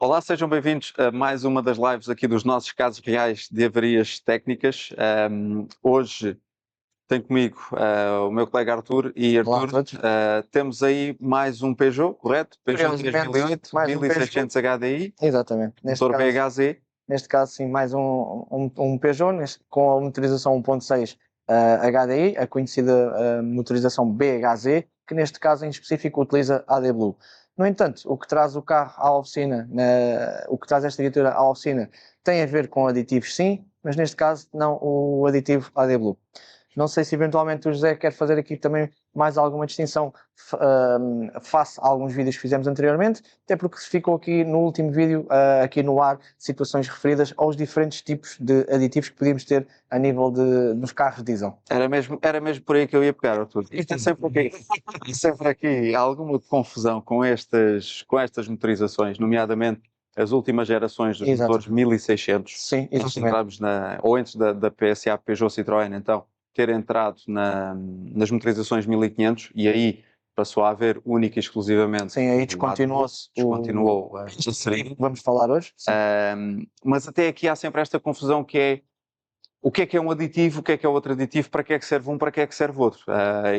Olá, sejam bem-vindos a mais uma das lives aqui dos nossos casos reais de avarias técnicas. Hoje tenho comigo o meu colega Arthur e Olá a Arthur. todos. Temos aí mais um Peugeot, correto? Peugeot Curiosamente, 3008, mais um 1600 HDI, Exatamente. motor BHZ. Neste caso, sim, mais um Peugeot com a motorização 1.6 HDI, a conhecida motorização BHZ, que neste caso em específico utiliza AdBlue. No entanto, o que traz o carro à oficina, o que traz esta viatura à oficina, tem a ver com aditivos, sim, mas neste caso não o aditivo AdBlue. Não sei se eventualmente o José quer fazer aqui também mais alguma distinção face a alguns vídeos que fizemos anteriormente, até porque ficou aqui no último vídeo, aqui no ar, situações referidas aos diferentes tipos de aditivos que podíamos ter a nível dos carros diesel. Era mesmo por aí que eu ia pegar, Arthur. Isto é sempre aqui alguma confusão com estas motorizações, nomeadamente as últimas gerações dos motores 1600. Sim, antes de entrarmos ou antes da PSA Peugeot Citroën, então, ter entrado nas motorizações 1500 e aí passou a haver única e exclusivamente. Sim, aí descontinuou-se. Descontinuou a Serena. Vamos falar hoje. Mas até aqui há sempre esta confusão que é o que é um aditivo, o que é outro aditivo, para que é que serve um, para que é que serve outro.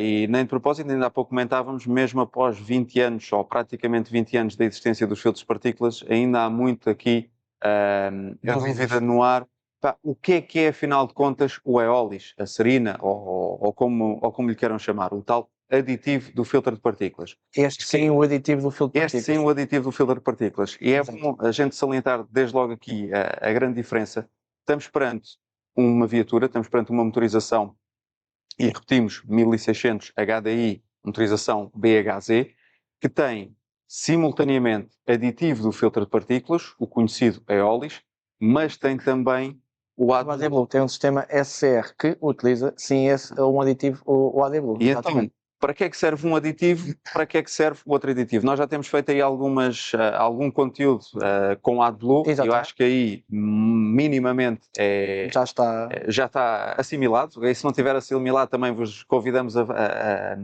E nem de propósito, ainda há pouco comentávamos, mesmo após 20 anos, ou praticamente 20 anos da existência dos filtros de partículas, ainda há muito aqui a dúvida no ar. O que é afinal de contas o eólis, a serina, ou como lhe queiram chamar, o tal aditivo do filtro de partículas. Este sim, o aditivo do filtro de partículas. Este sim, o aditivo do filtro de partículas. E é bom a gente salientar desde logo aqui a grande diferença. Estamos perante uma viatura, estamos perante uma motorização, e repetimos, 1600 HDI, motorização BHZ, que tem simultaneamente aditivo do filtro de partículas, o conhecido eólis, mas tem também o AdBlue. Tem um sistema SCR que utiliza, sim, um aditivo, o AdBlue. E então, para que é que serve um aditivo? Para que é que serve o outro aditivo? Nós já temos feito aí algum conteúdo com AdBlue. Eu acho que aí minimamente já está assimilado. E se não tiver assimilado, também vos convidamos a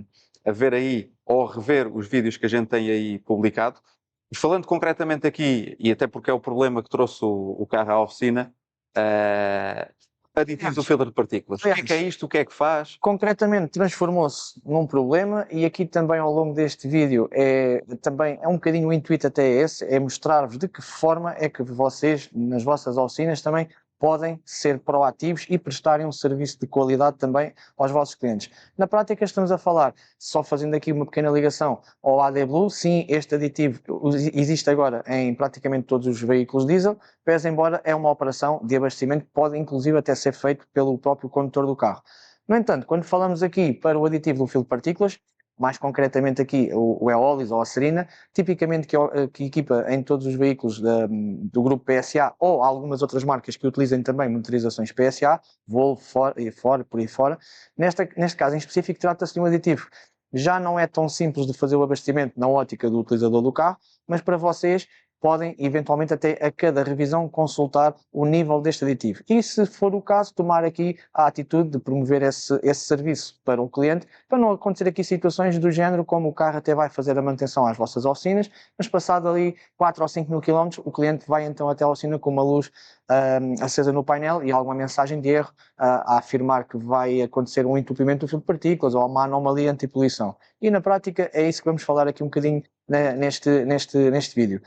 ver aí ou rever os vídeos que a gente tem aí publicado. E falando concretamente aqui, e até porque é o problema que trouxe o carro à oficina, aditivos do filtro de partículas. O que é isto? O que é que faz? Concretamente, transformou-se num problema e aqui também ao longo deste vídeo é um bocadinho o intuito até esse, é mostrar-vos de que forma é que vocês, nas vossas oficinas, também podem ser proativos e prestarem um serviço de qualidade também aos vossos clientes. Na prática estamos a falar, só fazendo aqui uma pequena ligação ao AdBlue, sim, este aditivo existe agora em praticamente todos os veículos diesel, pese embora é uma operação de abastecimento que pode inclusive até ser feito pelo próprio condutor do carro. No entanto, quando falamos aqui para o aditivo do filtro de partículas, mais concretamente aqui o eólis ou a serina, tipicamente que equipa em todos os veículos do grupo PSA ou algumas outras marcas que utilizem também motorizações PSA, Volvo, Ford, por aí fora. Neste caso em específico trata-se de um aditivo. Já não é tão simples de fazer o abastecimento na ótica do utilizador do carro, mas para vocês podem eventualmente até a cada revisão consultar o nível deste aditivo. E se for o caso, tomar aqui a atitude de promover esse serviço para o cliente, para não acontecer aqui situações do género como o carro até vai fazer a manutenção às vossas oficinas, mas passado ali 4 ou 5 mil quilómetros, o cliente vai então até a oficina com uma luz acesa no painel e alguma mensagem de erro a afirmar que vai acontecer um entupimento do filtro de partículas ou uma anomalia anti-poluição. E na prática é isso que vamos falar aqui um bocadinho neste vídeo.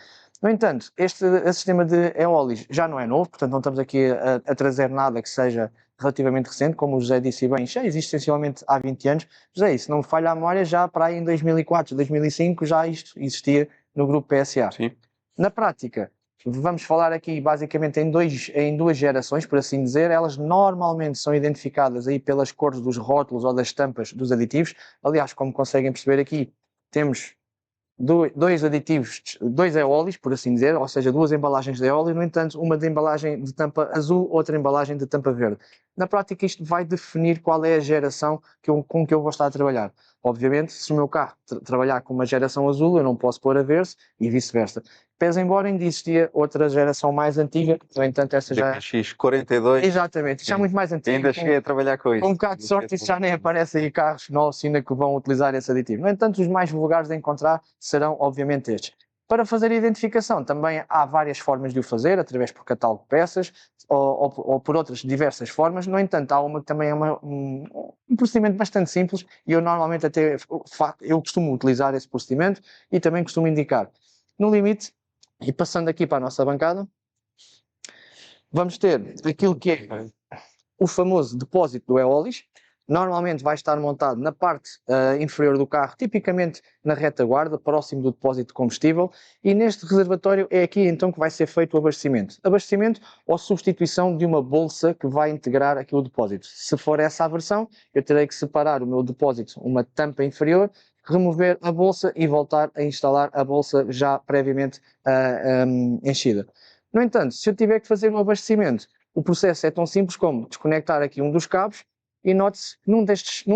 No entanto, este sistema de eólis já não é novo, portanto não estamos aqui a trazer nada que seja relativamente recente, como o José disse bem, já existe essencialmente há 20 anos. José, se não me falha a memória, já para aí em 2004, 2005 já isto existia no grupo PSA. Sim. Na prática, vamos falar aqui basicamente em duas gerações, por assim dizer. Elas normalmente são identificadas aí pelas cores dos rótulos ou das tampas dos aditivos. Aliás, como conseguem perceber aqui, temos dois aditivos, dois eólis, por assim dizer, ou seja, duas embalagens de eólio, no entanto, uma de embalagem de tampa azul, outra embalagem de tampa verde. Na prática, isto vai definir qual é a geração com que eu vou estar a trabalhar. Obviamente, se o meu carro trabalhar com uma geração azul, eu não posso pôr a verde e vice-versa. Pese embora ainda existia outra geração mais antiga, no entanto, essa já... DX42. Exatamente, já é muito mais antiga. Ainda cheguei a trabalhar com isso. Com um bocado de sorte, isso já nem aparece aí carros na oficina que vão utilizar esse aditivo. No entanto, os mais vulgares de encontrar serão, obviamente, estes. Para fazer a identificação também há várias formas de o fazer, através por catálogo de peças ou por outras diversas formas. No entanto, há uma que também é um procedimento bastante simples e eu normalmente até eu costumo utilizar esse procedimento e também costumo indicar. No limite, e passando aqui para a nossa bancada, vamos ter aquilo que é o famoso depósito do eólis. Normalmente vai estar montado na parte inferior do carro, tipicamente na retaguarda, próximo do depósito de combustível, e neste reservatório é aqui então que vai ser feito o abastecimento. Abastecimento ou substituição de uma bolsa que vai integrar aqui o depósito. Se for essa a versão, eu terei que separar o meu depósito, uma tampa inferior, remover a bolsa e voltar a instalar a bolsa já previamente enchida. No entanto, se eu tiver que fazer um abastecimento, o processo é tão simples como desconectar aqui um dos cabos e note-se que num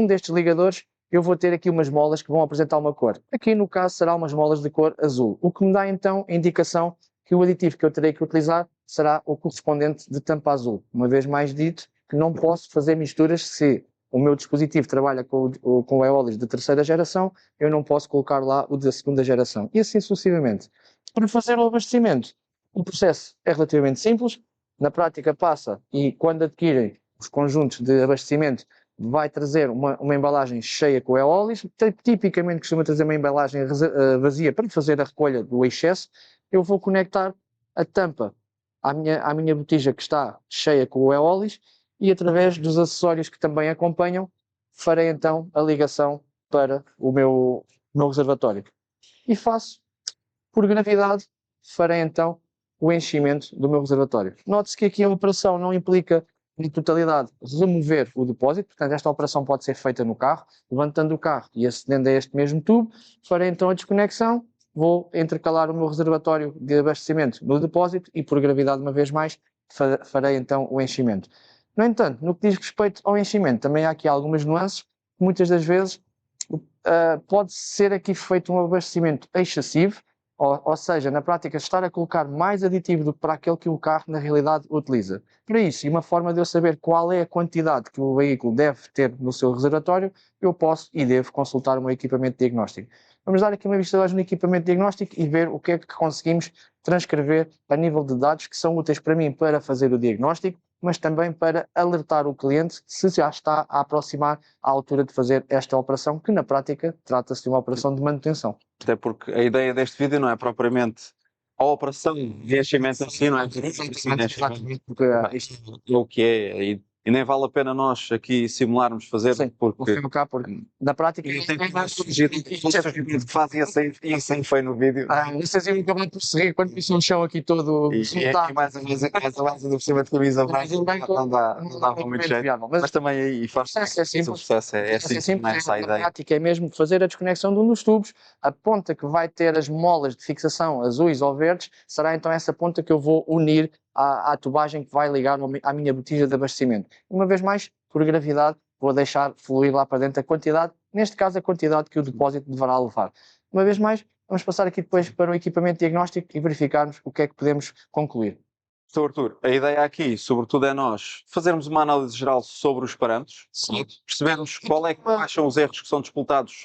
destes ligadores eu vou ter aqui umas molas que vão apresentar uma cor. Aqui no caso será umas molas de cor azul, o que me dá então a indicação que o aditivo que eu terei que utilizar será o correspondente de tampa azul. Uma vez mais dito que não posso fazer misturas se o meu dispositivo trabalha com o eólis de terceira geração, eu não posso colocar lá o da segunda geração. E assim sucessivamente. Para fazer o abastecimento, o processo é relativamente simples. Na prática passa e quando adquirem os conjuntos de abastecimento vai trazer uma embalagem cheia com eólis, tipicamente costuma trazer uma embalagem vazia para fazer a recolha do excesso. Eu vou conectar a tampa à minha botija que está cheia com o eólis e através dos acessórios que também acompanham farei então a ligação para o meu reservatório. E faço, por gravidade, farei então o enchimento do meu reservatório. Note-se que aqui a operação não implica, em totalidade, remover o depósito, portanto esta operação pode ser feita no carro, levantando o carro e acedendo a este mesmo tubo, farei então a desconexão, vou intercalar o meu reservatório de abastecimento no depósito e, por gravidade, uma vez mais, farei então o enchimento. No entanto, no que diz respeito ao enchimento, também há aqui algumas nuances, muitas das vezes pode ser aqui feito um abastecimento excessivo, ou seja, na prática, estar a colocar mais aditivo do que para aquele que o carro na realidade utiliza. Para isso, e uma forma de eu saber qual é a quantidade que o veículo deve ter no seu reservatório, eu posso e devo consultar o meu equipamento diagnóstico. Vamos dar aqui uma vista de olhos no equipamento diagnóstico e ver o que é que conseguimos transcrever a nível de dados que são úteis para mim para fazer o diagnóstico, mas também para alertar o cliente se já está a aproximar à altura de fazer esta operação, que na prática trata-se de uma operação de manutenção. Até porque a ideia deste vídeo não é propriamente a operação de enchimento em si, não é? Porque isto é o que é e nem vale a pena nós aqui simularmos fazer, Sim, porque na prática eu tenho que fazem assim foi no vídeo. vocês iam acabar por se rir quando pisam o chão aqui todo E mais a vez a base do por cima de camisa branca não dá muito jeito. Mas também aí faz o processo é simples, a prática é mesmo fazer a desconexão de um dos tubos, a ponta que vai ter as molas de fixação azuis ou verdes, será então essa ponta que eu vou unir à tubagem que vai ligar à minha botija de abastecimento. Uma vez mais, por gravidade, vou deixar fluir lá para dentro a quantidade, neste caso a quantidade que o depósito deverá levar. Uma vez mais, vamos passar aqui depois para o equipamento diagnóstico e verificarmos o que é que podemos concluir. Sr. Artur, a ideia aqui, sobretudo, é nós fazermos uma análise geral sobre os parâmetros, percebermos quais são os erros que são disputados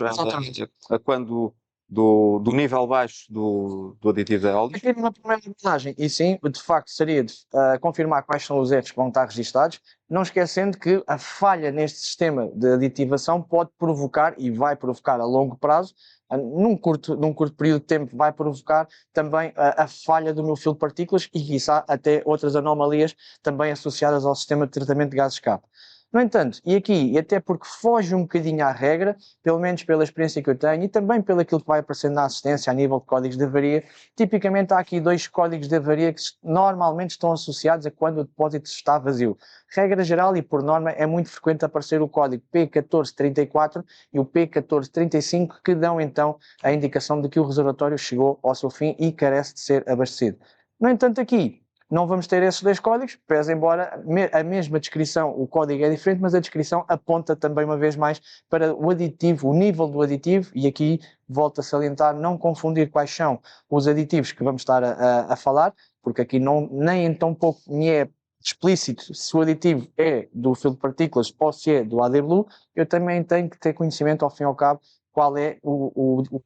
a quando do nível baixo do aditivo de eólis. Aqui numa primeira abordagem, e sim, de facto seria de confirmar quais são os erros que vão estar registados, não esquecendo que a falha neste sistema de aditivação pode provocar, e vai provocar a longo prazo, num curto período de tempo, vai provocar também a falha do meu filtro de partículas e, quiçá, até outras anomalias também associadas ao sistema de tratamento de gases de escape. No entanto, e aqui, e até porque foge um bocadinho à regra, pelo menos pela experiência que eu tenho e também pelo aquilo que vai aparecendo na assistência a nível de códigos de avaria, tipicamente há aqui dois códigos de avaria que normalmente estão associados a quando o depósito está vazio. Regra geral e por norma é muito frequente aparecer o código P1434 e o P1435 que dão então a indicação de que o reservatório chegou ao seu fim e carece de ser abastecido. No entanto, aqui não vamos ter esses dois códigos, pese embora a mesma descrição, o código é diferente, mas a descrição aponta também uma vez mais para o aditivo, o nível do aditivo, e aqui volto a salientar, não confundir quais são os aditivos que vamos estar a falar, porque aqui nem em tão pouco me é explícito se o aditivo é do filtro de partículas ou se é do AdBlue, eu também tenho que ter conhecimento, ao fim e ao cabo, qual é o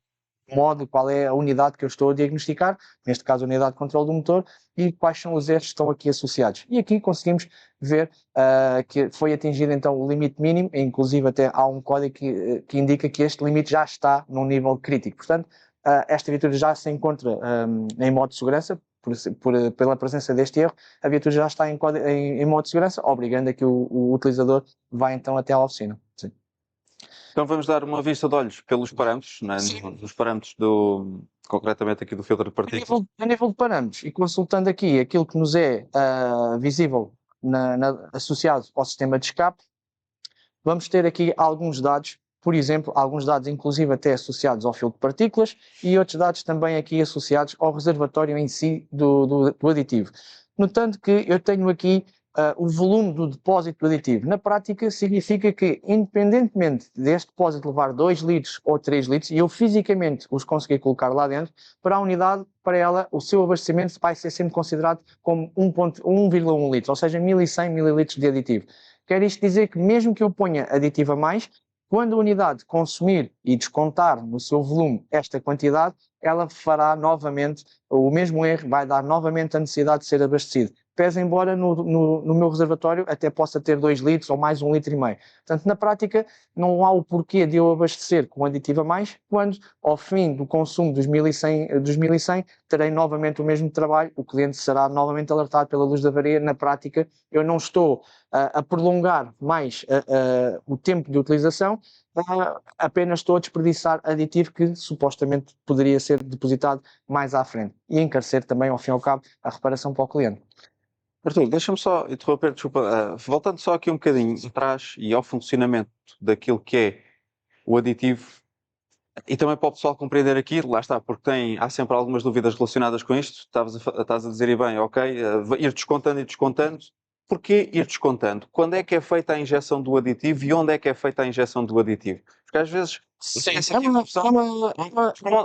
modo, qual é a unidade que eu estou a diagnosticar, neste caso a unidade de controle do motor, e quais são os erros que estão aqui associados. E aqui conseguimos ver que foi atingido então o limite mínimo, e inclusive até há um código que indica que este limite já está num nível crítico. Portanto, esta viatura já se encontra em modo de segurança, pela presença deste erro, a viatura já está em modo de segurança, obrigando a que o utilizador vá então até à oficina. Sim. Então vamos dar uma vista de olhos pelos parâmetros, né? Nos parâmetros concretamente aqui do filtro de partículas. A nível de parâmetros, e consultando aqui aquilo que nos é visível associado ao sistema de escape, vamos ter aqui alguns dados, por exemplo, alguns dados inclusive até associados ao filtro de partículas e outros dados também aqui associados ao reservatório em si do aditivo. Notando que eu tenho aqui o volume do depósito do aditivo. Na prática, significa que, independentemente deste depósito levar 2 litros ou 3 litros, e eu fisicamente os conseguir colocar lá dentro, para a unidade, para ela, o seu abastecimento vai ser sempre considerado como 1,1 litro, ou seja, 1100 mililitros de aditivo. Quer isto dizer que, mesmo que eu ponha aditivo a mais, quando a unidade consumir e descontar no seu volume esta quantidade, ela fará novamente o mesmo erro, vai dar novamente a necessidade de ser abastecido. Pese embora no meu reservatório até possa ter 2 litros ou mais 1,5 litro. Portanto, na prática, não há o porquê de eu abastecer com aditivo a mais, quando, ao fim do consumo dos 1100, terei novamente o mesmo trabalho, o cliente será novamente alertado pela luz da avaria. Na prática, eu não estou a prolongar mais o tempo de utilização, apenas estou a desperdiçar aditivo que supostamente poderia ser depositado mais à frente e encarecer também, ao fim e ao cabo, a reparação para o cliente. Arthur, deixa-me só interromper, desculpa, voltando só aqui um bocadinho atrás e ao funcionamento daquilo que é o aditivo, e também para o pessoal compreender aqui, lá está, porque há sempre algumas dúvidas relacionadas com isto, estás a dizer, e bem, ok, ir descontando e descontando. Porquê ir descontando? Quando é que é feita a injeção do aditivo e onde é que é feita a injeção do aditivo? Porque às vezes,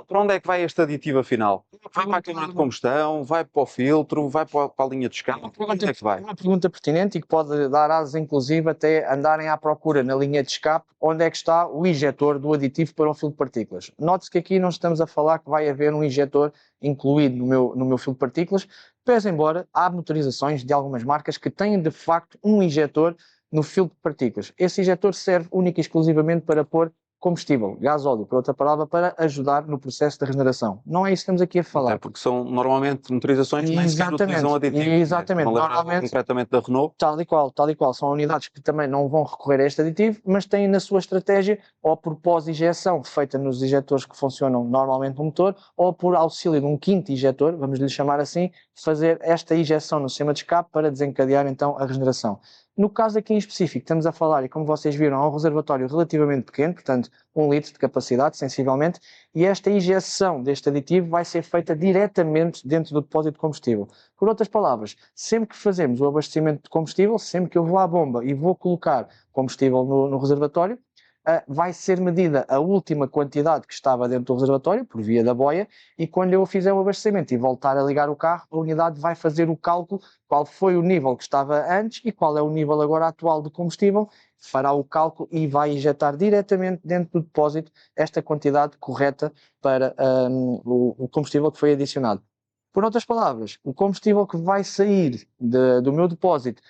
para onde é que vai este aditivo afinal? Vai para a câmara de combustão, vai para o filtro, vai para a linha de escape? Onde é que vai? É uma pergunta pertinente e que pode dar asas, inclusive, até andarem à procura na linha de escape onde é que está o injetor do aditivo para um filtro de partículas. Note-se que aqui não estamos a falar que vai haver um injetor incluído no meu filtro de partículas, pese embora há motorizações de algumas marcas que têm de facto um injetor no filtro de partículas. Esse injetor serve única e exclusivamente para pôr combustível, gás óleo, por outra palavra, para ajudar no processo de regeneração. Não é isso que estamos aqui a falar. Até porque são normalmente motorizações que nem sequer utilizam aditivo. Exatamente. Não normalmente, concretamente da Renault. Tal e qual. São unidades que também não vão recorrer a este aditivo, mas têm na sua estratégia, ou por pós-injeção feita nos injetores que funcionam normalmente no motor, ou por auxílio de um quinto injetor, vamos lhe chamar assim, fazer esta injeção no sistema de escape para desencadear então a regeneração. No caso aqui em específico, estamos a falar, e como vocês viram, há um reservatório relativamente pequeno, portanto 1 litro de capacidade, sensivelmente, e esta injeção deste aditivo vai ser feita diretamente dentro do depósito de combustível. Por outras palavras, sempre que fazemos o abastecimento de combustível, sempre que eu vou à bomba e vou colocar combustível no reservatório, vai ser medida a última quantidade que estava dentro do reservatório, por via da boia, e quando eu fizer o abastecimento e voltar a ligar o carro, a unidade vai fazer o cálculo qual foi o nível que estava antes e qual é o nível agora atual de combustível, fará o cálculo e vai injetar diretamente dentro do depósito esta quantidade correta para o combustível que foi adicionado. Por outras palavras, o combustível que vai sair do meu depósito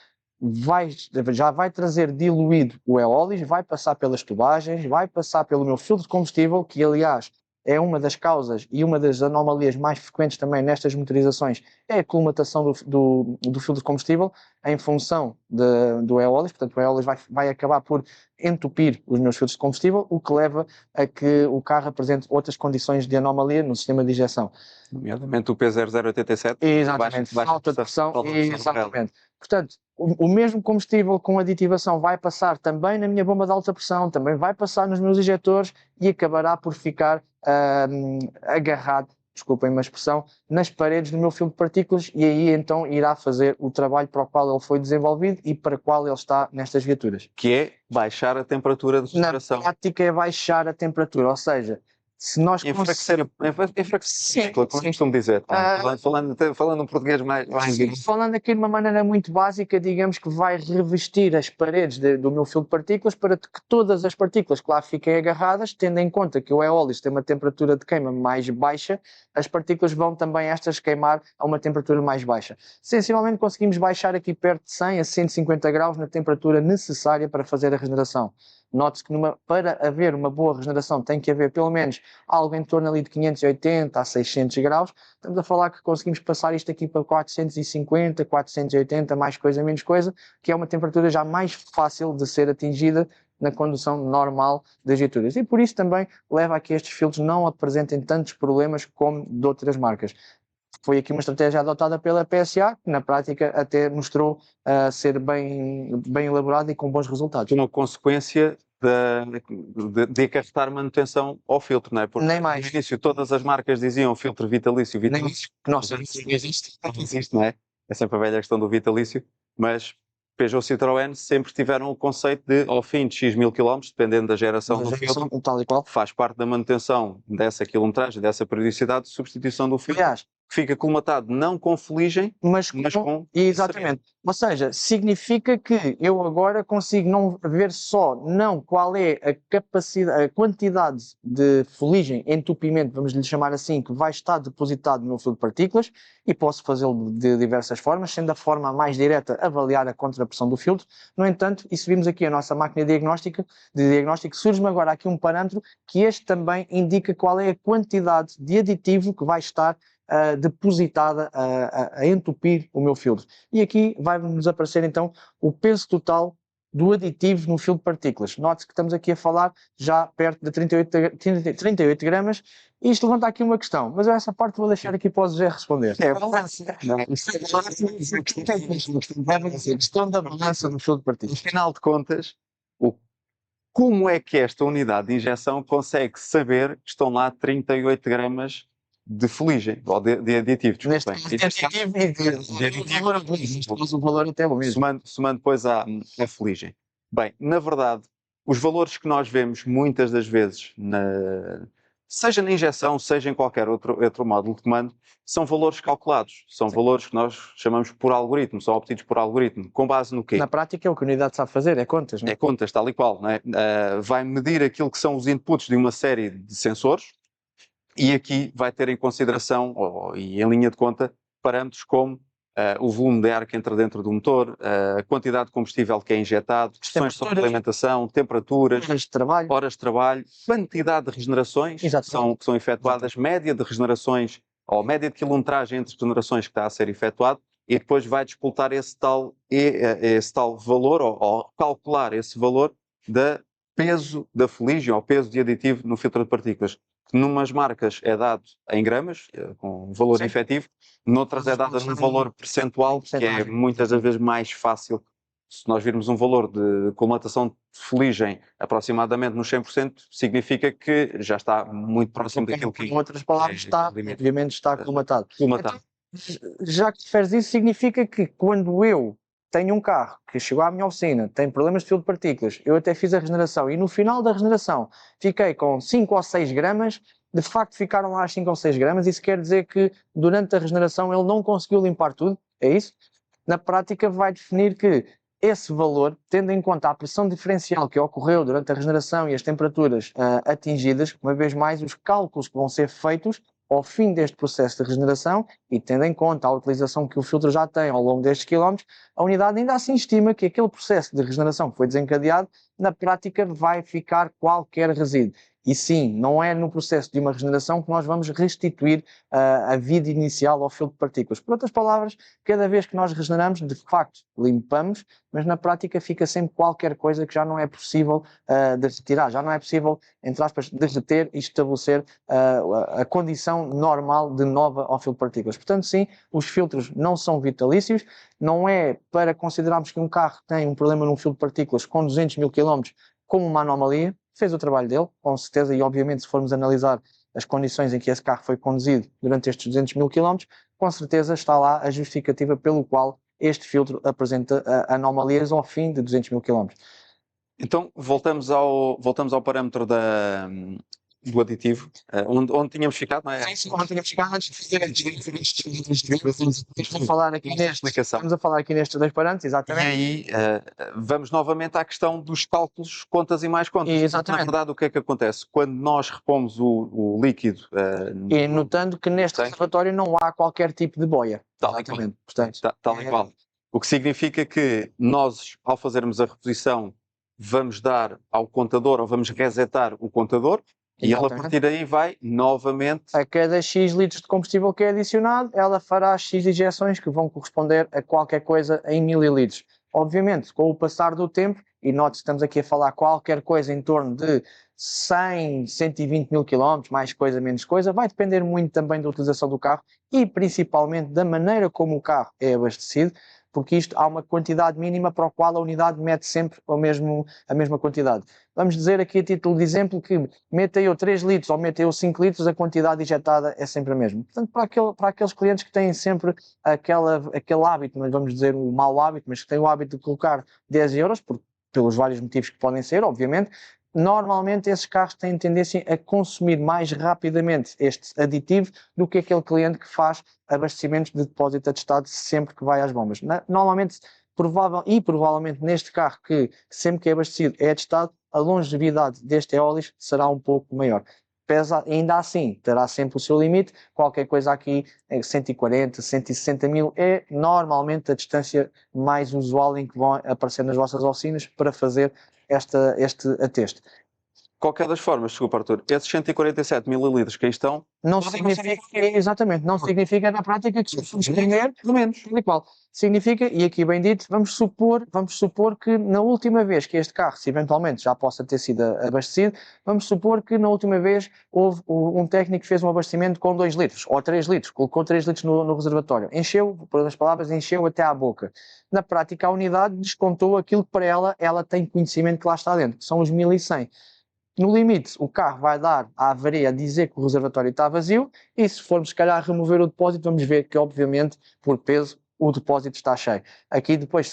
já vai trazer diluído o eólis, vai passar pelas tubagens, vai passar pelo meu filtro de combustível, que aliás é uma das causas e uma das anomalias mais frequentes também nestas motorizações, é a colmatação do filtro de combustível em função do eólis. Portanto, o eólis vai acabar por entupir os meus filtros de combustível, o que leva a que o carro apresente outras condições de anomalia no sistema de injeção. Nomeadamente o P0087. Exatamente, falta de pressão. Exatamente. Portanto, o mesmo combustível com aditivação vai passar também na minha bomba de alta pressão, também vai passar nos meus injetores e acabará por ficar agarrado, desculpem-me a expressão, nas paredes do meu filtro de partículas, e aí então irá fazer o trabalho para o qual ele foi desenvolvido e para o qual ele está nestas viaturas. Que é baixar a temperatura de regeneração. Na prática é baixar a temperatura, ou seja, Se nós Enfraquecer a Sim, partícula, como sim. costumo dizer. Falando um português mais Falando aqui de uma maneira muito básica, digamos que vai revestir as paredes do meu filtro de partículas para que todas as partículas que lá fiquem agarradas, tendo em conta que o eólice tem uma temperatura de queima mais baixa, as partículas vão também estas queimar a uma temperatura mais baixa. Sensivelmente conseguimos baixar aqui perto de 100 a 150 graus na temperatura necessária para fazer a regeneração. Note-se que para haver uma boa regeneração tem que haver pelo menos algo em torno ali de 580 a 600 graus. Estamos a falar que conseguimos passar isto aqui para 450, 480, mais coisa, menos coisa, que é uma temperatura já mais fácil de ser atingida na condução normal das viaturas. E por isso também leva a que estes filtros não apresentem tantos problemas como de outras marcas. Foi aqui uma estratégia adotada pela PSA, que na prática até mostrou ser bem elaborada e com bons resultados. uma consequência de acarretar manutenção ao filtro, não é? Porque Nem mais. no início todas as marcas diziam filtro vitalício, Nem vitalício. mais. Nossa, isso existe. Não existe, não é? É sempre a velha questão do vitalício, mas Peugeot e Citroën sempre tiveram o conceito de, ao fim de X mil quilómetros, dependendo da geração do filtro, Tal e qual. faz parte da manutenção dessa quilometragem, dessa periodicidade de substituição do filtro, Aliás, que fica colmatado não com fuligem, mas com... exatamente. Ou seja, significa que eu agora consigo não ver só não qual é a capacidade, a quantidade de fuligem, entupimento, vamos lhe chamar assim, que vai estar depositado no filtro de partículas, e posso fazê-lo de diversas formas, sendo a forma mais direta avaliar a contrapressão do filtro. No entanto, e se vimos aqui a nossa máquina de diagnóstico, surge-me agora aqui um parâmetro que este também indica qual é a quantidade de aditivo que vai estar depositada a entupir o meu filtro. E aqui vai-nos aparecer então o peso total do aditivo no filtro de partículas. Note-se que estamos aqui a falar já perto de 38 gramas. E isto levanta aqui uma questão, mas eu essa parte vou deixar aqui para o José responder. É, A questão da balança no filtro de no partículas. final de contas, como é que esta unidade de injeção consegue saber que estão lá 38 gramas de fuligem, ou de aditivo, Neste desculpem. caso, de aditivo, mas o valor até é o mesmo. Somando depois a fuligem. Bem, na verdade, os valores que nós vemos muitas das vezes, seja na injeção, seja em qualquer outro módulo de comando, são valores calculados, são valores que nós chamamos por algoritmo, são obtidos por algoritmo. Com base no quê? Na prática, é o que a unidade sabe fazer, é contas, não é? É contas, tal e qual, não é? Vai medir aquilo que são os inputs de uma série de sensores e aqui vai ter em consideração, e em linha de conta, parâmetros como o volume de ar que entra dentro do motor, a quantidade de combustível que é injetado, questões de suplementação, temperaturas, horas de trabalho, quantidade de regenerações que são efetuadas, média de regenerações ou média de quilometragem entre regenerações que está a ser efetuado, e depois vai disputar esse tal valor, ou calcular esse valor da peso da fuligem ou peso de aditivo no filtro de partículas. Numas marcas é dado em gramas, com um valor efetivo, noutras é dado num valor percentual, que é muitas das vezes mais fácil. Se nós virmos um valor de colmatação de fuligem aproximadamente nos 100%, significa que já está muito próximo daquilo que... Em outras palavras, obviamente está colmatado. Colmatado. Então, já que referes isso, significa que quando eu tenho um carro que chegou à minha oficina, tem problemas de filtro de partículas, eu até fiz a regeneração e no final da regeneração fiquei com 5 ou 6 gramas, de facto ficaram lá as 5 ou 6 gramas, isso quer dizer que durante a regeneração ele não conseguiu limpar tudo, é isso? Na prática vai definir que esse valor, tendo em conta a pressão diferencial que ocorreu durante a regeneração e as temperaturas atingidas, uma vez mais os cálculos que vão ser feitos ao fim deste processo de regeneração e tendo em conta a utilização que o filtro já tem ao longo destes quilómetros, a unidade ainda assim estima que aquele processo de regeneração que foi desencadeado, na prática vai ficar qualquer resíduo. E sim, não é no processo de uma regeneração que nós vamos restituir a vida inicial ao filtro de partículas. Por outras palavras, cada vez que nós regeneramos, de facto, limpamos, mas na prática fica sempre qualquer coisa que já não é possível de retirar, já não é possível, entre aspas, derreter e estabelecer a condição normal de nova ao filtro de partículas. Portanto, sim, os filtros não são vitalícios, não é para considerarmos que um carro tem um problema num filtro de partículas com 200 mil km como uma anomalia, fez o trabalho dele, com certeza, e obviamente se formos analisar as condições em que esse carro foi conduzido durante estes 200 mil km, com certeza está lá a justificativa pelo qual este filtro apresenta anomalias ao fim de 200 mil km. Então, voltamos ao parâmetro do aditivo, onde tínhamos ficado, não é? Sim, onde tínhamos ficado antes de fazer estamos a falar aqui Explicação. estamos a falar aqui nestes 2 parâmetros, E exatamente. aí vamos novamente à questão dos cálculos, contas e mais contas. Exatamente. Na verdade, o que é que acontece? Quando nós repomos o líquido... E notando que neste reservatório não há qualquer tipo de boia. Tal e Exatamente. Portanto, tal e qual. O que significa que nós, ao fazermos a reposição, vamos dar ao contador, ou vamos resetar o contador, e ele a Exatamente. partir daí vai novamente... a cada X litros de combustível que é adicionado, ela fará X injeções que vão corresponder a qualquer coisa em mililitros. Obviamente, com o passar do tempo, e note que estamos aqui a falar qualquer coisa em torno de 100, 120 mil quilómetros, mais coisa, menos coisa, vai depender muito também da utilização do carro e principalmente da maneira como o carro é abastecido, porque isto há uma quantidade mínima para a qual a unidade mete sempre a mesma quantidade. Vamos dizer aqui a título de exemplo que meta eu 3 litros ou meta eu 5 litros, a quantidade injetada é sempre a mesma. Portanto, para aqueles clientes que têm sempre aquele hábito, mas vamos dizer um mau hábito, mas que têm o hábito de colocar 10 euros, pelos vários motivos que podem ser, obviamente, normalmente esses carros têm tendência a consumir mais rapidamente este aditivo do que aquele cliente que faz abastecimentos de depósito atestado sempre que vai às bombas. Normalmente, provavelmente neste carro que sempre que é abastecido é atestado, a longevidade deste eólis será um pouco maior. Pesa, ainda assim, terá sempre o seu limite, qualquer coisa aqui, 140, 160 mil, é normalmente a distância mais usual em que vão aparecer nas vossas oficinas para fazer este atesto. Qualquer das formas, desculpa Arthur, esses 147 mililitros que aí estão, Não significa, exatamente, não significa na prática que se formos prender, pelo menos, tal e qual. Significa, e aqui bem dito, vamos supor que na última vez que este carro, se eventualmente já possa ter sido abastecido, vamos supor que na última vez houve um técnico que fez um abastecimento com 2 litros, ou 3 litros, colocou 3 litros no reservatório, encheu, por outras palavras, encheu até à boca. Na prática, a unidade descontou aquilo que para ela tem conhecimento que lá está dentro, que são os 1100. No limite, o carro vai dar à avaria a dizer que o reservatório está vazio e se formos, se calhar, remover o depósito, vamos ver que, obviamente, por peso, o depósito está cheio. Aqui depois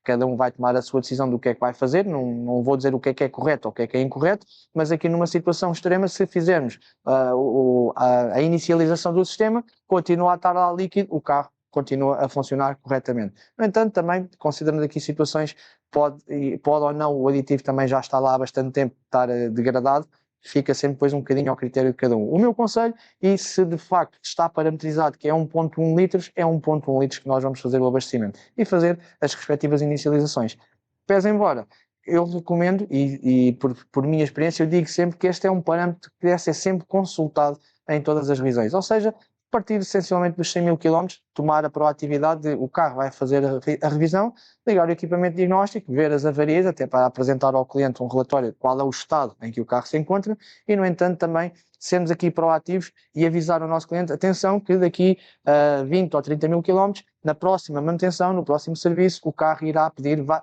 cada um vai tomar a sua decisão do que é que vai fazer, não vou dizer o que é correto ou o que é incorreto, mas aqui numa situação extrema, se fizermos a inicialização do sistema, continua a estar lá líquido, o carro continua a funcionar corretamente. No entanto, também, considerando aqui situações, pode ou não, o aditivo também já está lá há bastante tempo, estar degradado, fica sempre depois um bocadinho ao critério de cada um. O meu conselho, e se de facto está parametrizado que é 1.1 litros, é 1.1 litros que nós vamos fazer o abastecimento e fazer as respectivas inicializações. Pese embora, eu recomendo, e por minha experiência, eu digo sempre que este é um parâmetro que deve ser sempre consultado em todas as revisões, ou seja, a partir essencialmente dos 100 mil km, tomar a proatividade de o carro vai fazer a revisão, ligar o equipamento diagnóstico, ver as avarias, até para apresentar ao cliente um relatório de qual é o estado em que o carro se encontra e, no entanto, também sermos aqui proativos e avisar o nosso cliente, atenção que daqui a 20 ou 30 mil quilómetros, na próxima manutenção, no próximo serviço, o carro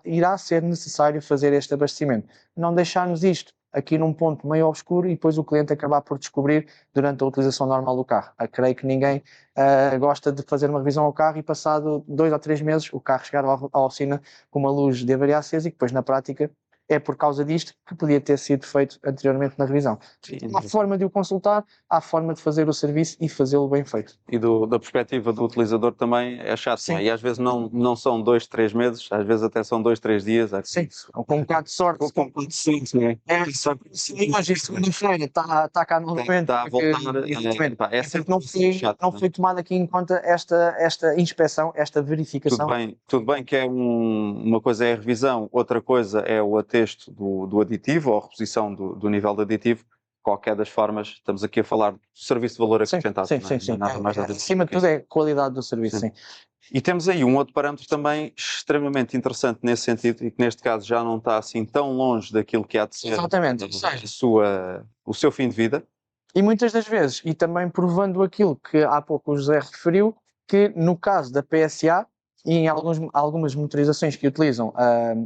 irá ser necessário fazer este abastecimento. Não deixarmos isto aqui num ponto meio obscuro e depois o cliente acabar por descobrir durante a utilização normal do carro. Creio que ninguém gosta de fazer uma revisão ao carro e passado 2 ou 3 meses o carro chegar à oficina com uma luz de avaria acesa e que depois na prática é por causa disto que podia ter sido feito anteriormente na revisão. Há forma de o consultar, há forma de fazer o serviço e fazê-lo bem feito. E da perspectiva do utilizador também é chato, não é? E às vezes não são 2, 3 meses, às vezes até são 2, 3 dias. Sim, com um bocado de sorte. Com um bocado de sorte, não é? Só que hoje, segunda-feira, está cá novamente. Está a voltar. Não foi tomada aqui em conta esta inspeção, esta verificação. Tudo bem que é uma coisa é a revisão, outra coisa é o atesto do aditivo ou a reposição do nível de aditivo. Qualquer das formas, estamos aqui a falar do serviço de valor acrescentado. Sim. Nada mais acima de tudo é a qualidade do serviço, sim. E temos aí um outro parâmetro também extremamente interessante nesse sentido e que neste caso já não está assim tão longe daquilo que há de ser o seu fim de vida. E muitas das vezes, e também provando aquilo que há pouco o José referiu, que no caso da PSA, e em algumas motorizações que utilizam,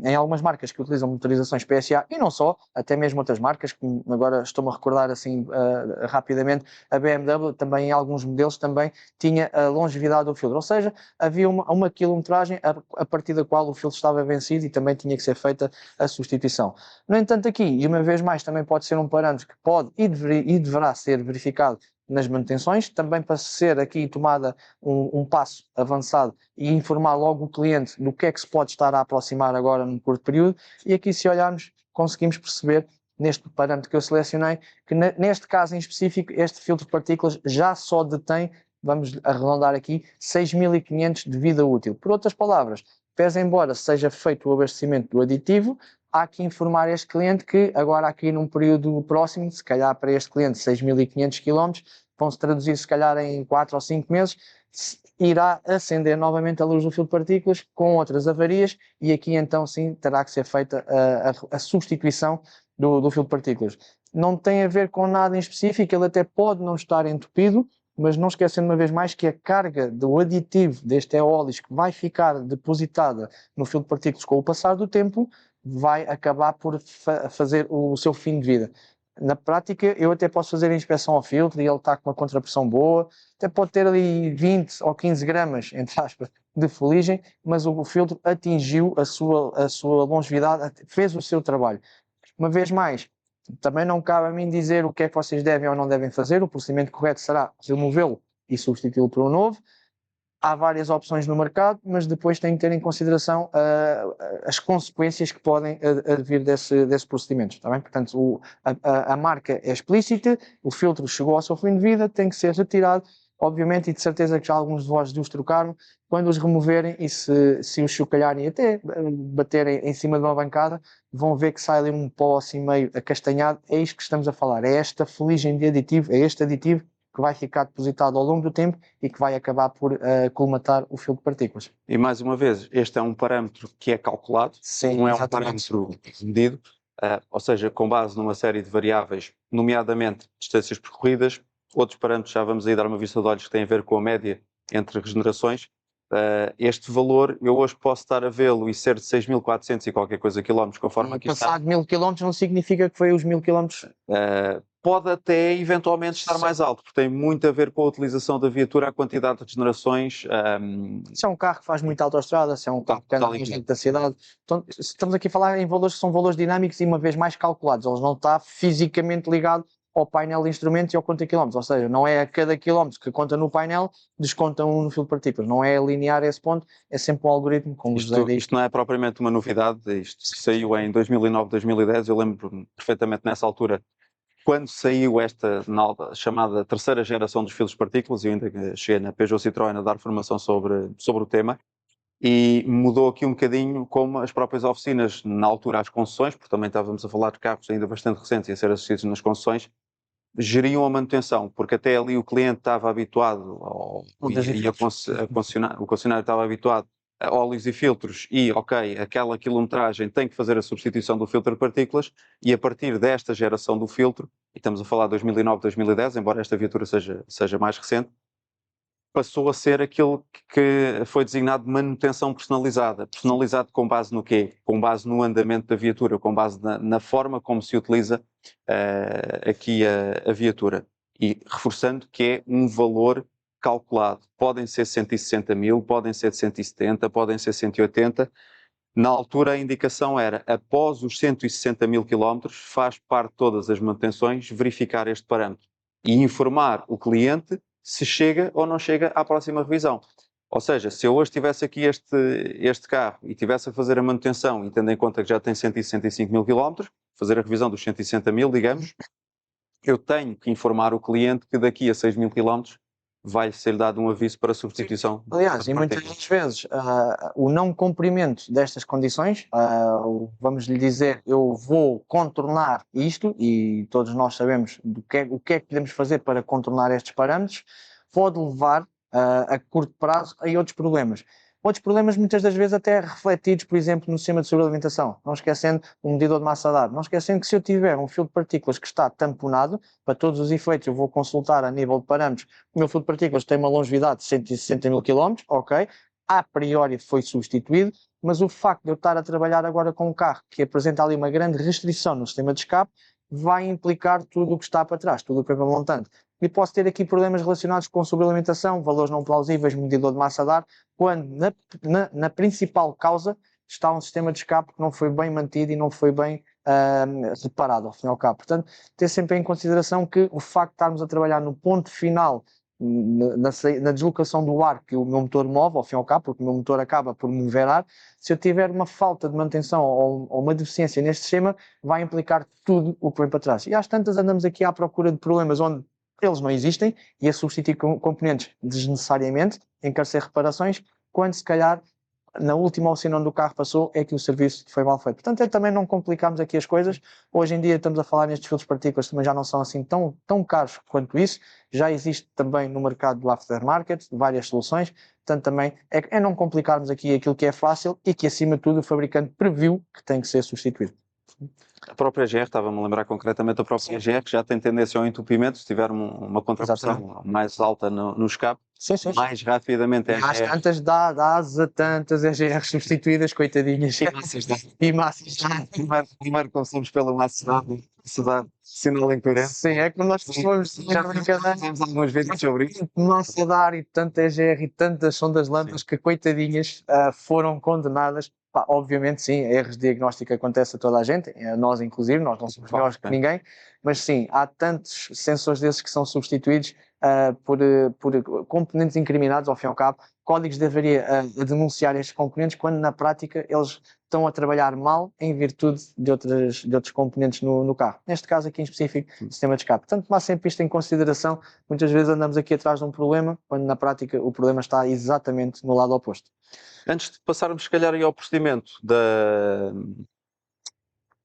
em algumas marcas que utilizam motorizações PSA, e não só, até mesmo outras marcas, que agora estou-me a recordar assim rapidamente, a BMW também em alguns modelos também tinha a longevidade do filtro, ou seja, havia uma quilometragem a partir da qual o filtro estava vencido e também tinha que ser feita a substituição. No entanto, aqui, e uma vez mais, também pode ser um parâmetro que pode e deverá ser verificado nas manutenções, também para ser aqui tomada um passo avançado e informar logo o cliente do que é que se pode estar a aproximar agora num curto período, e aqui se olharmos conseguimos perceber neste parâmetro que eu selecionei, que neste caso em específico este filtro de partículas já só detém, vamos arredondar aqui, 6.500 de vida útil. Por outras palavras, pese embora seja feito o abastecimento do aditivo, há que informar este cliente que agora aqui num período próximo, se calhar para este cliente 6.500 km, vão-se traduzir se calhar em 4 ou 5 meses, irá acender novamente a luz do filtro de partículas com outras avarias, e aqui então sim terá que ser feita a substituição do filtro de partículas. Não tem a ver com nada em específico, ele até pode não estar entupido, mas não esquecendo uma vez mais que a carga do aditivo deste eólis que vai ficar depositada no filtro de partículas com o passar do tempo vai acabar por fazer o seu fim de vida. Na prática, eu até posso fazer a inspeção ao filtro e ele está com uma contrapressão boa, até pode ter ali 20 ou 15 gramas, entre aspas, de fuligem, mas o filtro atingiu a sua longevidade, fez o seu trabalho. Uma vez mais, também não cabe a mim dizer o que é que vocês devem ou não devem fazer, o procedimento correto será removê-lo e substituí-lo por um novo. Há várias opções no mercado, mas depois tem que ter em consideração as consequências que podem advir desse procedimento, está bem? Portanto, a marca é explícita, o filtro chegou ao seu fim de vida, tem que ser retirado, obviamente, e de certeza que já alguns de vós os trocaram, quando os removerem e se os chocalharem e até baterem em cima de uma bancada, vão ver que sai ali um pó assim meio acastanhado, é isto que estamos a falar, é esta fuligem de aditivo, é este aditivo que vai ficar depositado ao longo do tempo e que vai acabar por colmatar o filtro de partículas. E mais uma vez, este é um parâmetro que é calculado, Sim, não é exatamente. um parâmetro medido, ou seja, com base numa série de variáveis, nomeadamente distâncias percorridas, outros parâmetros já vamos aí dar uma vista de olhos que têm a ver com a média entre regenerações. Este valor, eu hoje posso estar a vê-lo e ser de 6.400 e qualquer coisa quilómetros, conforme aqui está. Passar de 1.000 km não significa que foi os 1.000 km. Pode até eventualmente estar mais alto, porque tem muito a ver com a utilização da viatura, a quantidade de regenerações. Se é um carro que faz muita autoestrada, se é um carro que anda mais dentro da cidade. Então, estamos aqui a falar em valores que são valores dinâmicos e uma vez mais calculados. Eles não estão fisicamente ligados ao painel de instrumentos e ao conta quilómetros. Ou seja, não é a cada quilómetro que conta no painel, desconta um no filtro de partículas. Não é linear esse ponto, é sempre um algoritmo, como vos disse. Isto não é propriamente uma novidade, isto saiu em 2009, 2010, eu lembro perfeitamente nessa altura, quando saiu esta chamada terceira geração dos filtros de partículas, eu ainda cheguei na Peugeot Citroën a dar formação sobre o tema, e mudou aqui um bocadinho como as próprias oficinas, na altura as concessões, porque também estávamos a falar de carros ainda bastante recentes e a ser assistidos nas concessões, geriam a manutenção, porque até ali o cliente estava habituado, o concessionário estava habituado a óleos e filtros e, ok, aquela quilometragem tem que fazer a substituição do filtro de partículas, e a partir desta geração do filtro, e estamos a falar de 2009, 2010, embora esta viatura seja mais recente, passou a ser aquilo que foi designado de manutenção personalizada. Personalizado com base no quê? Com base no andamento da viatura, com base na forma como se utiliza aqui a viatura. E reforçando que é um valor calculado. Podem ser 160 mil, podem ser 170, podem ser 180. Na altura a indicação era, após os 160 mil quilómetros, faz parte de todas as manutenções verificar este parâmetro e informar o cliente se chega ou não chega à próxima revisão. Ou seja, se eu hoje tivesse aqui este carro e tivesse a fazer a manutenção, e tendo em conta que já tem 165 mil quilómetros, fazer a revisão dos 160 mil, digamos, eu tenho que informar o cliente que daqui a 6 mil quilómetros vai ser dado um aviso para substituição. Aliás, e muitas das vezes o não cumprimento destas condições, vamos lhe dizer, eu vou contornar isto, e todos nós sabemos o que é que podemos fazer para contornar estes parâmetros, pode levar a curto prazo a outros problemas. Outros problemas muitas das vezes até refletidos, por exemplo, no sistema de sobrealimentação. Não esquecendo um medidor de massa dada. Não esquecendo que se eu tiver um filtro de partículas que está tamponado, para todos os efeitos eu vou consultar a nível de parâmetros, o meu filtro de partículas tem uma longevidade de 160 mil km, ok. a priori foi substituído, mas o facto de eu estar a trabalhar agora com um carro que apresenta ali uma grande restrição no sistema de escape, vai implicar tudo o que está para trás, tudo o que é para montante. E posso ter aqui problemas relacionados com subalimentação, valores não plausíveis, medidor de massa de ar, quando na principal causa está um sistema de escape que não foi bem mantido e não foi bem reparado, ao fim e ao cabo. Portanto, ter sempre em consideração que o facto de estarmos a trabalhar no ponto final, na deslocação do ar que o meu motor move, ao fim e ao cabo, porque o meu motor acaba por mover ar, se eu tiver uma falta de manutenção ou uma deficiência neste sistema, vai implicar tudo o que vem para trás. E às tantas andamos aqui à procura de problemas onde eles não existem e a substituir componentes desnecessariamente, encarecer reparações, quando se calhar na última oficina onde o carro passou é que o serviço foi mal feito. Portanto, é também não complicarmos aqui as coisas. Hoje em dia estamos a falar nestes filtros de partículas, também já não são assim tão caros quanto isso. Já existe também no mercado do aftermarket várias soluções. Portanto, também é não complicarmos aqui aquilo que é fácil e que, acima de tudo, o fabricante previu que tem que ser substituído. A própria GR, estava-me a lembrar concretamente a própria GR, que já tem tendência ao entupimento, se tiver uma contrapressão mais alta no escape, sim. mais rapidamente é às tantas dá asas a tantas EGRs substituídas, coitadinhas. E massas. Primeiro começamos pela massa se dá sinal incoerente. Sim, é como nós costumamos já fizemos alguns vídeos sobre isso. Massa de ar e tanta EGR e tantas sondas lâmpadas que, coitadinhas, foram condenadas. Pá, obviamente, sim, erros de diagnóstico acontecem a toda a gente, a nós inclusive, nós não somos melhores que ninguém, mas sim, há tantos sensores desses que são substituídos por componentes incriminados, ao fim e ao cabo, códigos de avaria a denunciar estes componentes, quando na prática eles estão a trabalhar mal em virtude de outros componentes no carro. Neste caso aqui em específico, sistema de escape. Portanto, tomar sempre isto em consideração. Muitas vezes andamos aqui atrás de um problema, quando na prática o problema está exatamente no lado oposto. Antes de passarmos, se calhar, aí ao procedimento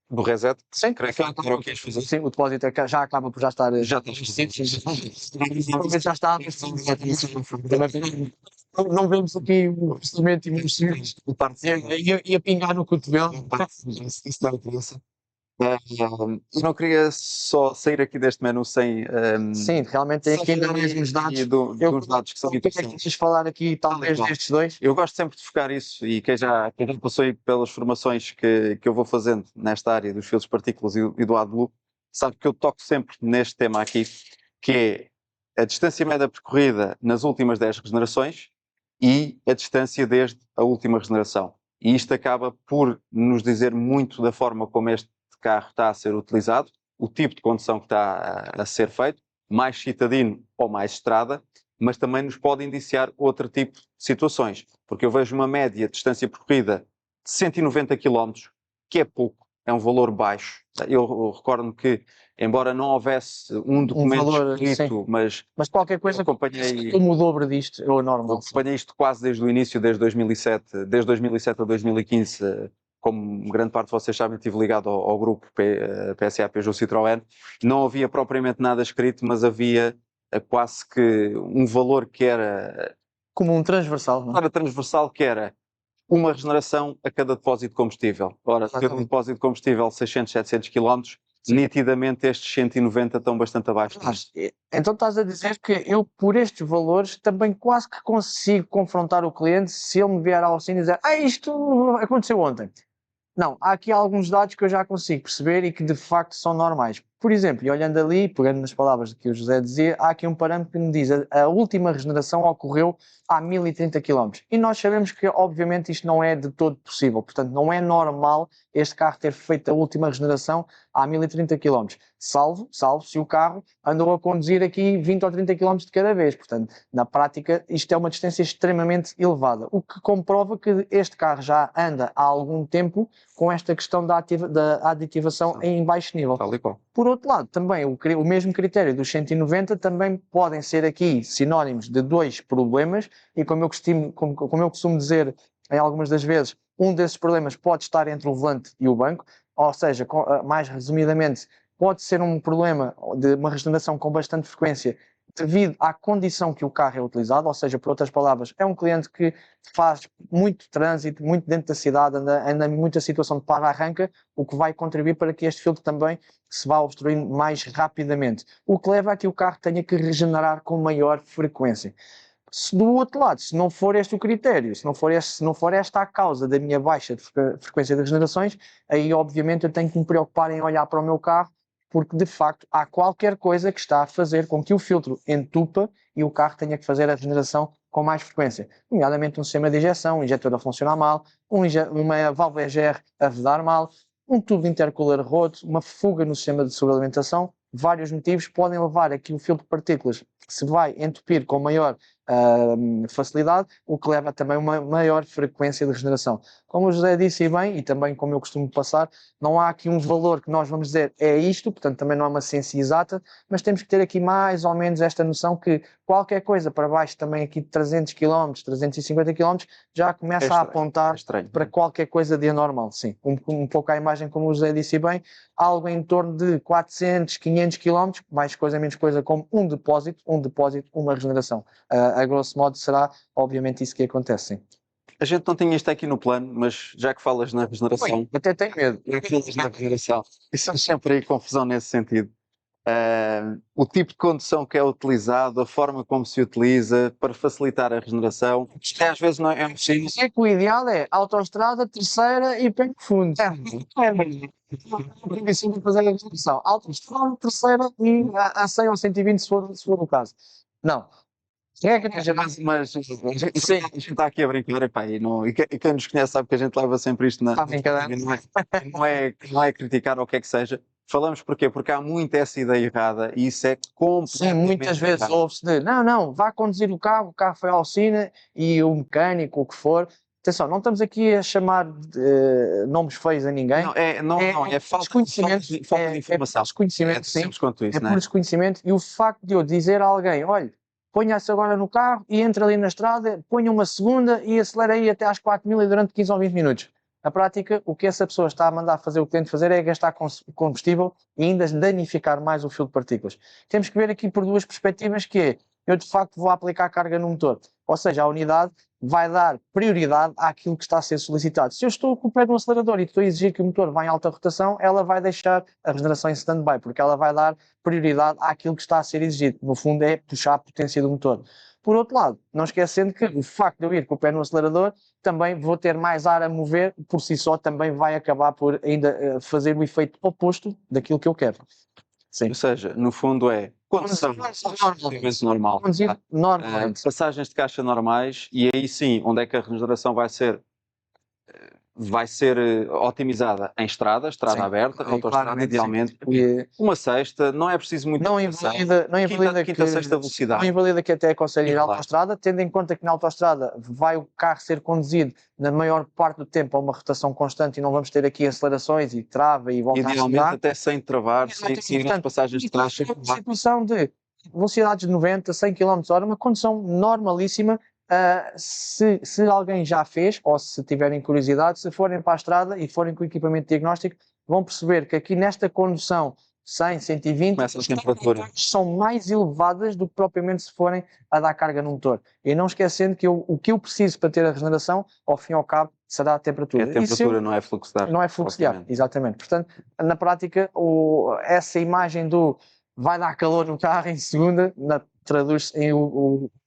do reset, sim, creio que era o que ias fazer. Sim, o depósito já acaba por já estar já está. Não vemos aqui o procedimento e a pingar no cotovelo. Isso não interessa. Eu não queria só sair aqui deste menu sem. Sim, realmente tem aqui ainda mesmos dados. Dos dados que são interessantes. Queres falar aqui talvez destes dois? Eu gosto sempre de focar isso e quem já passou aí pelas formações que eu vou fazendo nesta área dos filtros de partículas e do AdBlue, sabe que eu toco sempre neste tema aqui, que é a distância média percorrida nas últimas 10 regenerações e a distância desde a última regeneração. E isto acaba por nos dizer muito da forma como este carro está a ser utilizado, o tipo de condução que está a ser feito, mais citadino ou mais estrada, mas também nos pode indiciar outro tipo de situações, porque eu vejo uma média de distância percorrida de 190 km, que é pouco, é um valor baixo. Eu recordo-me que, embora não houvesse um documento escrito, mas qualquer coisa acompanhei, como o dobro disto é o normal. Acompanhei isto quase desde o início, desde 2007 a 2015, como grande parte de vocês sabem, estive ligado ao grupo PSA Peugeot Citroën. Não havia propriamente nada escrito, mas havia quase que um valor que era... Como um transversal, não é? Era transversal, que era uma regeneração a cada depósito de combustível. Ora, cada depósito de combustível, 600, 700 km, nitidamente estes 190 estão bastante abaixo. Então estás a dizer que eu, por estes valores, também quase que consigo confrontar o cliente se ele me vier ao oficina e dizer isto aconteceu ontem. Não, há aqui alguns dados que eu já consigo perceber e que de facto são normais. Por exemplo, e olhando ali, pegando nas palavras que o José dizia, há aqui um parâmetro que me diz a última regeneração ocorreu a 1030 km. E nós sabemos que, obviamente, isto não é de todo possível. Portanto, não é normal este carro ter feito a última regeneração a 1030 km. Salvo se o carro andou a conduzir aqui 20 ou 30 km de cada vez. Portanto, na prática, isto é uma distância extremamente elevada. O que comprova que este carro já anda há algum tempo com esta questão da aditivação em baixo nível. Tal e qual. Por outro lado, também o mesmo critério dos 190 também podem ser aqui sinónimos de dois problemas e como eu costumo dizer em algumas das vezes, um desses problemas pode estar entre o volante e o banco, ou seja, mais resumidamente, pode ser um problema de uma regeneração com bastante frequência devido à condição que o carro é utilizado, ou seja, por outras palavras, é um cliente que faz muito trânsito, muito dentro da cidade, anda em muita situação de para-arranca, o que vai contribuir para que este filtro também se vá obstruindo mais rapidamente, o que leva a que o carro tenha que regenerar com maior frequência. Se do outro lado, se não for este o critério, se não for esta a causa da minha baixa de frequência de regenerações, aí obviamente eu tenho que me preocupar em olhar para o meu carro, porque de facto há qualquer coisa que está a fazer com que o filtro entupa e o carro tenha que fazer a regeneração com mais frequência, nomeadamente um sistema de injeção, um injetor a funcionar mal, uma válvula EGR a vedar mal, um tubo intercooler roto, uma fuga no sistema de sobrealimentação. Vários motivos podem levar a que o filtro de partículas se vai entupir com maior facilidade, o que leva também a uma maior frequência de regeneração. Como o José disse bem, e também como eu costumo passar, não há aqui um valor que nós vamos dizer é isto, portanto também não há uma ciência exata, mas temos que ter aqui mais ou menos esta noção que qualquer coisa para baixo também aqui de 300 km, 350 km, já começa a apontar para qualquer coisa de anormal, sim. Um pouco à imagem como o José disse bem, algo em torno de 400, 500 km, mais coisa menos coisa, como um depósito, uma regeneração. A grosso modo será obviamente isso que acontece, sim. A gente não tinha isto aqui no plano, mas já que falas na regeneração... Oi, até tenho medo. Na regeneração. Isso é sempre aí confusão nesse sentido. O tipo de condução que é utilizado, a forma como se utiliza para facilitar a regeneração, isto às vezes não é possível. É que o ideal é autoestrada, terceira e pé fundo. É preciso fazer a regeneração. Autoestrada, terceira e a 100 ou 120 se for o caso. Não. Mas a gente está aqui a brincar, epá, e quem nos conhece sabe que a gente leva sempre isto na brincadeira. Não é criticar ou o que é que seja. Falamos porquê? Porque há muito essa ideia errada e isso é completamente Sim, muitas vezes ouve-se de não, vá conduzir o carro foi à oficina e o mecânico, o que for. Atenção, não estamos aqui a chamar nomes feios a ninguém. É falta de informação. É desconhecimento, sim. Quanto isso, é por desconhecimento e o facto de eu dizer a alguém, olha, ponha-se agora no carro e entra ali na estrada, ponha uma segunda e acelera aí até às 4.000 e durante 15 ou 20 minutos. Na prática, o que essa pessoa está a mandar fazer, o que tem de fazer é gastar combustível e ainda danificar mais o fio de partículas. Temos que ver aqui por duas perspectivas, que é, eu de facto vou aplicar carga no motor, ou seja, a unidade vai dar prioridade àquilo que está a ser solicitado. Se eu estou com o pé no acelerador e estou a exigir que o motor vá em alta rotação, ela vai deixar a regeneração em stand-by, porque ela vai dar prioridade àquilo que está a ser exigido. No fundo é puxar a potência do motor. Por outro lado, não esquecendo que o facto de eu ir com o pé no acelerador, também vou ter mais ar a mover, por si só também vai acabar por ainda fazer o efeito oposto daquilo que eu quero. Sim. Ou seja, no fundo é condução normal. Normalmente. Passagens de caixa normais e aí sim, onde é que a regeneração vai ser otimizada em estrada aberta, autoestrada, idealmente. Uma sexta, não é preciso muito. Não invalida quinta, sexta velocidade. Não invalida que até aconselho ir à autoestrada, tendo em conta que na autoestrada vai o carro ser conduzido na maior parte do tempo a uma rotação constante e não vamos ter aqui acelerações e trava e volta a acelerar. Idealmente até sem travar, sem passagens de caixa. Situação de velocidades de 90, 100 km/h, uma condução normalíssima. Se alguém já fez, ou se tiverem curiosidade, se forem para a estrada e forem com equipamento diagnóstico, vão perceber que aqui nesta condução 100, 120, as temperaturas são mais elevadas do que propriamente se forem a dar carga no motor. E não esquecendo que o que eu preciso para ter a regeneração, ao fim e ao cabo, será a temperatura. A temperatura não é fluxo de ar. Não é fluxo de ar, exatamente. Portanto, na prática, essa imagem do vai dar calor no carro em segunda, traduz-se em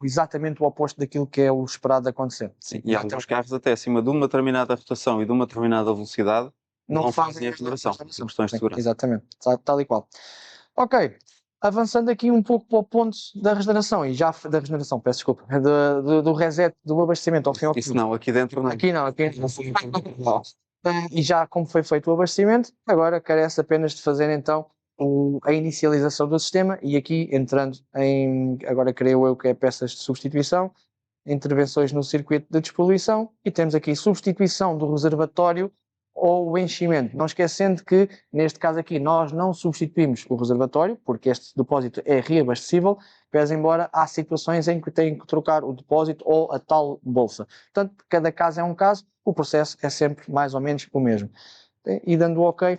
exatamente o oposto daquilo que é o esperado acontecer. Sim, e alguns carros até acima de uma determinada rotação e de uma determinada velocidade não fazem a regeneração, são questões de segurança. Exatamente, tal e qual. Ok, avançando aqui um pouco para o ponto da regeneração, peço desculpa, do reset, do abastecimento ao fim ao Isso não, aqui dentro não. Aqui não. E já como foi feito o abastecimento, agora carece apenas de fazer então a inicialização do sistema e aqui entrando agora creio eu que é peças de substituição, intervenções no circuito de despoluição e temos aqui substituição do reservatório ou o enchimento. Não esquecendo que, neste caso aqui, nós não substituímos o reservatório, porque este depósito é reabastecível, pese embora há situações em que têm que trocar o depósito ou a tal bolsa. Portanto, cada caso é um caso, o processo é sempre mais ou menos o mesmo. E dando o ok,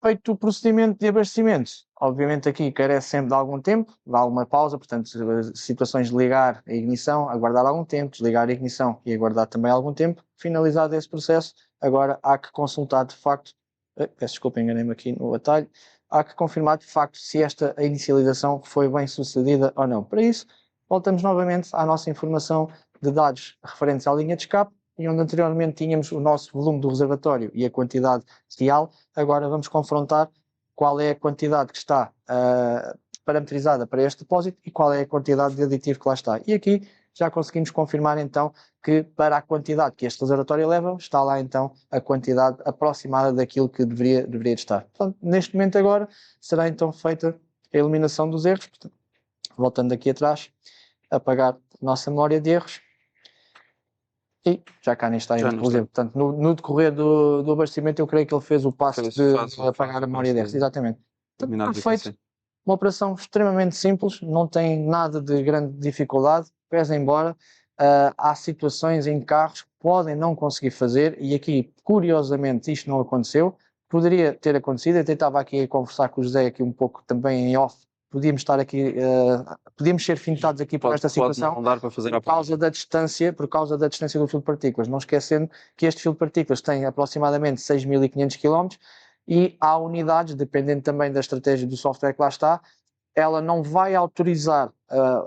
Feito o procedimento de abastecimento, obviamente aqui carece sempre de algum tempo, de alguma pausa, portanto, situações de ligar a ignição, aguardar algum tempo, desligar a ignição e aguardar também algum tempo. Finalizado esse processo, agora há que consultar de facto, peço desculpa, enganei-me aqui no atalho, há que confirmar de facto se esta inicialização foi bem sucedida ou não. Para isso, voltamos novamente à nossa informação de dados referentes à linha de escape, e onde anteriormente tínhamos o nosso volume do reservatório e a quantidade real, agora vamos confrontar qual é a quantidade que está parametrizada para este depósito e qual é a quantidade de aditivo que lá está. E aqui já conseguimos confirmar então que para a quantidade que este reservatório leva, está lá então a quantidade aproximada daquilo que deveria estar. Portanto, neste momento agora será então feita a eliminação dos erros. Portanto, voltando aqui atrás, apagar a nossa memória de erros. E já cá nem está, inclusive. Portanto, no decorrer do abastecimento, eu creio que ele fez o passo de apagar a memória de erros. Exatamente. Portanto, perfeito. Uma operação extremamente simples, não tem nada de grande dificuldade, pese embora há situações em carros que podem não conseguir fazer, e aqui, curiosamente, isto não aconteceu. Poderia ter acontecido, eu até estava aqui a conversar com o José aqui um pouco também em off, podíamos estar aqui, podíamos ser fintados aqui por esta situação, não dar para fazer por causa da distância do fio de partículas, não esquecendo que este fio de partículas tem aproximadamente 6.500 km e há unidades, dependendo também da estratégia do software que lá está, ela não vai autorizar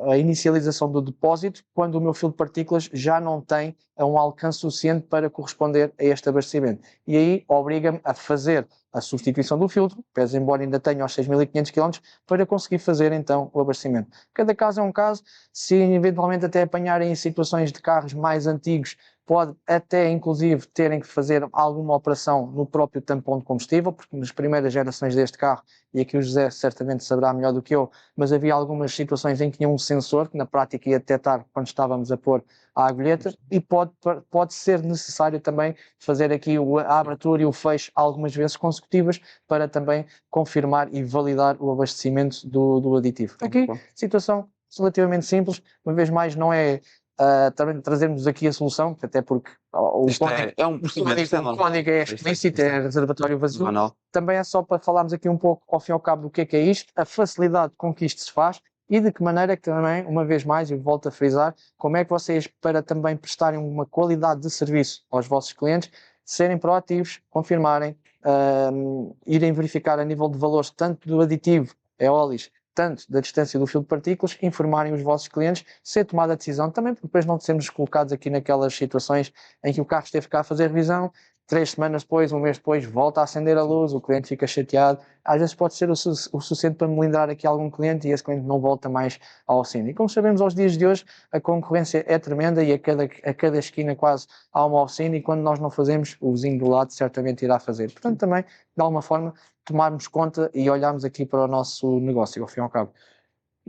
a inicialização do depósito quando o meu fio de partículas já não tem um alcance suficiente para corresponder a este abastecimento. E aí obriga-me a fazer a substituição do filtro, pese embora ainda tenha os 6.500 km, para conseguir fazer então o abastecimento. Cada caso é um caso, se eventualmente até apanharem em situações de carros mais antigos, pode até inclusive terem que fazer alguma operação no próprio tampão de combustível, porque nas primeiras gerações deste carro, e aqui o José certamente saberá melhor do que eu, mas havia algumas situações em que tinha um sensor que na prática ia detectar quando estávamos a pôr a agulheta, e pode ser necessário também fazer aqui a abertura e o fecho algumas vezes consecutivas para também confirmar e validar o abastecimento do aditivo. Aqui, situação relativamente simples, uma vez mais não é também trazermos aqui a solução, até porque o código é explícito, é reservatório vazio. Também é só para falarmos aqui um pouco, ao fim e ao cabo, do que é isto, a facilidade com que isto se faz e de que maneira que também, uma vez mais, eu volto a frisar, como é que vocês, para também prestarem uma qualidade de serviço aos vossos clientes, serem proativos, confirmarem, irem verificar a nível de valores tanto do aditivo, eólis, tanto da distância do fio de partículas, informarem os vossos clientes, ser tomada a decisão, também porque depois não sermos colocados aqui naquelas situações em que o carro esteve cá a fazer revisão, 3 semanas depois, um mês depois, volta a acender a luz, o cliente fica chateado. Às vezes pode ser o suficiente para melindrar aqui algum cliente e esse cliente não volta mais ao oficina. E como sabemos, aos dias de hoje, a concorrência é tremenda e a cada esquina quase há uma oficina, e quando nós não fazemos, o vizinho do lado certamente irá fazer. Portanto, também, de alguma forma, tomarmos conta e olharmos aqui para o nosso negócio, ao fim e ao cabo.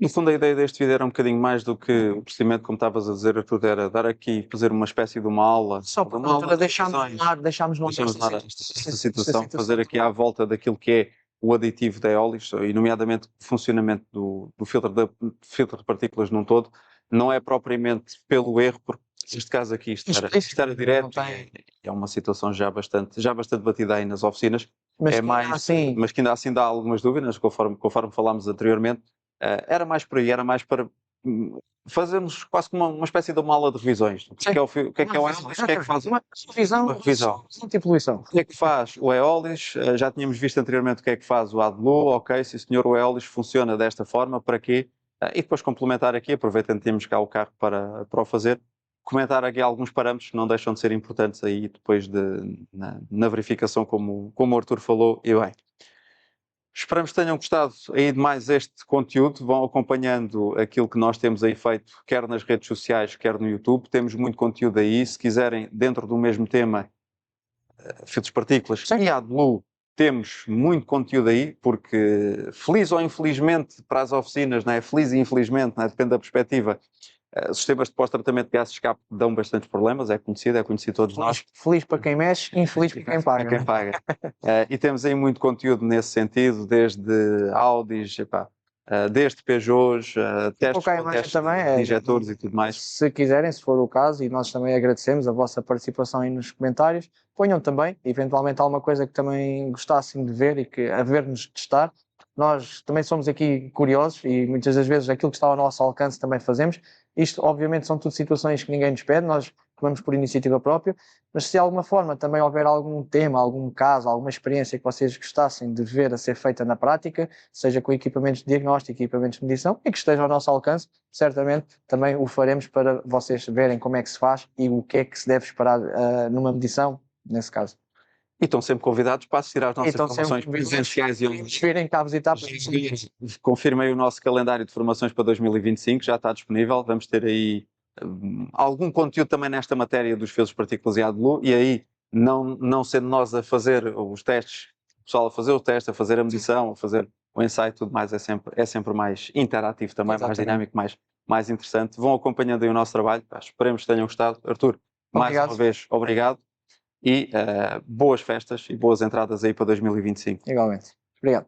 No fundo, a ideia deste vídeo era um bocadinho mais do que o procedimento, como estavas a dizer, Artur, era dar aqui, fazer uma espécie de uma aula. Só para deixarmos esta situação, fazer aqui à volta daquilo que é o aditivo da eólis, e nomeadamente o funcionamento do filtro de partículas num todo, não é propriamente pelo erro, porque neste caso aqui isto era direto, é uma situação já bastante batida aí nas oficinas, mas que ainda assim dá algumas dúvidas, conforme falámos anteriormente. Era mais por aí, era mais para fazermos quase como uma espécie de uma aula de revisões. O que é o eólis? O que é que faz uma revisão? O que é que faz o eólis? Já tínhamos visto anteriormente o que é que faz o AdBlue. Ok, sim senhor, o eólis funciona desta forma, para quê? E depois complementar aqui, aproveitando que temos cá o carro para o fazer, comentar aqui alguns parâmetros que não deixam de ser importantes aí depois na verificação, como o Artur falou, e bem. Esperamos que tenham gostado aí de mais este conteúdo, vão acompanhando aquilo que nós temos aí feito, quer nas redes sociais, quer no YouTube, temos muito conteúdo aí. Se quiserem, dentro do mesmo tema, filtros de partículas e AdBlue, temos muito conteúdo aí, porque feliz ou infelizmente para as oficinas, não é? Feliz e infelizmente, não é? Depende da perspectiva, sistemas de pós-tratamento de gases de escape dão bastantes problemas, é conhecido todos nós. Feliz para quem mexe, infeliz para quem paga. E temos aí muito conteúdo nesse sentido, desde Audis, desde Peugeots, testes colocar a com imagem testes também, de injetores e tudo mais. se quiserem, se for o caso, e nós também agradecemos a vossa participação aí nos comentários, ponham também, eventualmente alguma coisa que também gostassem de ver e que a ver-nos testar. Nós também somos aqui curiosos e muitas das vezes aquilo que está ao nosso alcance também fazemos. Isto, obviamente, são tudo situações que ninguém nos pede, nós tomamos por iniciativa própria, mas se de alguma forma também houver algum tema, algum caso, alguma experiência que vocês gostassem de ver a ser feita na prática, seja com equipamentos de diagnóstico, equipamentos de medição, e que esteja ao nosso alcance, certamente também o faremos para vocês verem como é que se faz e o que é que se deve esperar numa medição, nesse caso. E estão sempre convidados para assistir às nossas Então, formações presenciais e online. virem cá visitar. Confirmei o nosso calendário de formações para 2025, já está disponível. Vamos ter aí algum conteúdo também nesta matéria dos filtros partículas e AdBlue, e aí, não sendo nós a fazer os testes, o pessoal a fazer o teste, a fazer a medição, a fazer o ensaio, tudo mais, é sempre mais interativo também, mais dinâmico, mais interessante. Vão acompanhando aí o nosso trabalho, esperemos que tenham gostado. Artur, mais uma vez, obrigado. E boas festas e boas entradas aí para 2025. Igualmente. Obrigado.